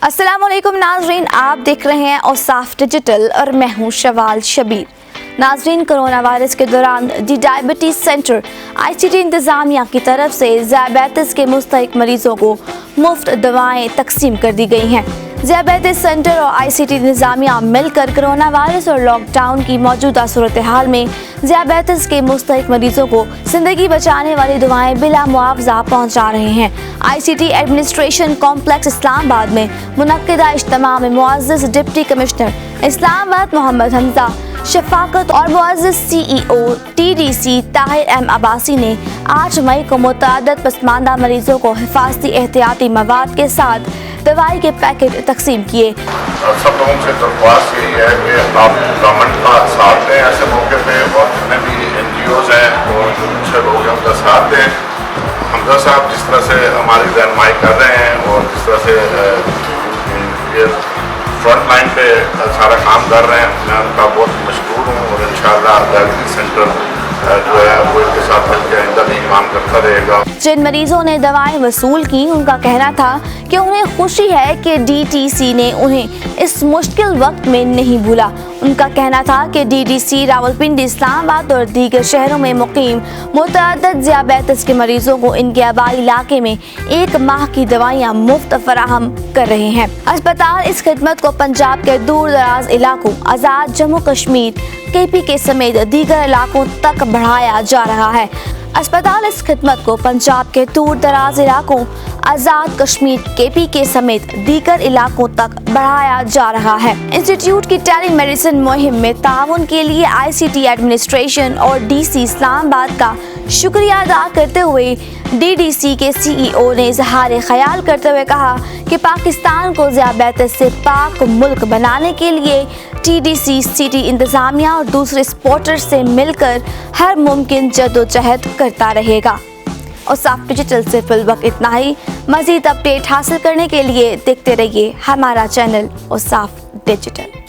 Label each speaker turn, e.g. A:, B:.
A: अस्सलाम वालेकुम नाजरीन, आप देख रहे हैं औसाफ डिजिटल और मैं हूँ शवाल शबीर। नाजरीन, कोरोना वायरस के दौरान दी डायबिटीज़ सेंटर ICT इंतज़ामिया की तरफ से ज़ियाबेतिस के मुस्तहिक मरीज़ों को मुफ्त दवाएँ तकसीम कर दी गई हैं। ज़ियाबेतिस सेंटर और ICT इंतज़ामिया मिलकर कोरोना वायरस और लॉकडाउन की मौजूदा सूरत हाल में ज़ियाबेतिस के मुस्तहिक मरीज़ों को ज़िंदगी बचाने वाली दवाएँ बिला मुआवजा पहुँचा रहे हैं। ICT एडमिनिस्ट्रेशन कॉम्प्लेक्स इस्लामाबाद में मुनक्किदा इज्तिमा में मुअज़्ज़ज़ डिप्टी कमिश्नर इस्लामाबाद मोहम्मद हमजा शफाकत और मुअज़्ज़ज़ CEO TDC Tahir M Abbasi ने 8 मई को मुतअद्दिद पसमानदा मरीजों को हिफाजती एहतियाती मवाद के साथ दवाई के पैकेट तकसीम किए।
B: सब लोगों से दरख्वास्त यही है कि आप गवर्नमेंट का साथ दें ऐसे मौके पे, और जितने भी NGOs हैं और अच्छे लोग हैं उनका साथ दें। हमजा साहब जिस तरह से हमारी रहनुमाई कर रहे हैं और जिस तरह से ये फ्रंट लाइन पे सारा काम कर रहे हैं, मैं उनका बहुत मशकूर हूँ और इंशाअल्लाह डायबिटीज़ सेंटर जो है वो इनके साथ मिलकर आइंदा भी काम करता रहेगा।
A: जिन मरीजों ने दवाएं वसूल की, उनका कहना था कि उन्हें खुशी है कि DTC ने उन्हें इस मुश्किल वक्त में नहीं भूला। उनका कहना था कि DTC रावलपिंडी, इस्लामाबाद और दीगर शहरों में मुकीम मुतअद्दिद ज़ियाबेतिस के मरीजों को इनके आबाई इलाके में 1 माह की दवाइयाँ मुफ्त फराहम कर रहे हैं। अस्पताल इस खिदमत को पंजाब के दूर दराज इलाकों, आज़ाद जम्मू कश्मीर, KPK समेत दीगर इलाकों तक बढ़ाया जा रहा है। अस्पताल इस खिदमत को पंजाब के दूर दराज इलाकों, आज़ाद कश्मीर, KPK समेत दीगर इलाकों तक बढ़ाया जा रहा है। इंस्टीट्यूट की टेली मेडिसिन मुहिम में ताउन के लिए ICT एडमिनिस्ट्रेशन और DC इस्लामाबाद का शुक्रिया अदा करते हुए DDC के CEO ने इज़हार ख्याल करते हुए कहा कि पाकिस्तान को ज़ियाबेतिस से पाक मुल्क बनाने के लिए TDC सिटी इंतज़ामिया और दूसरे सपोर्टर्स से मिलकर हर मुमकिन जद्दोजहद करता रहेगा। औसाफ डिजिटल से फिलवक्त इतना ही। मज़ीद अपडेट हासिल करने के लिए देखते रहिए हमारा चैनल औसाफ डिजिटल।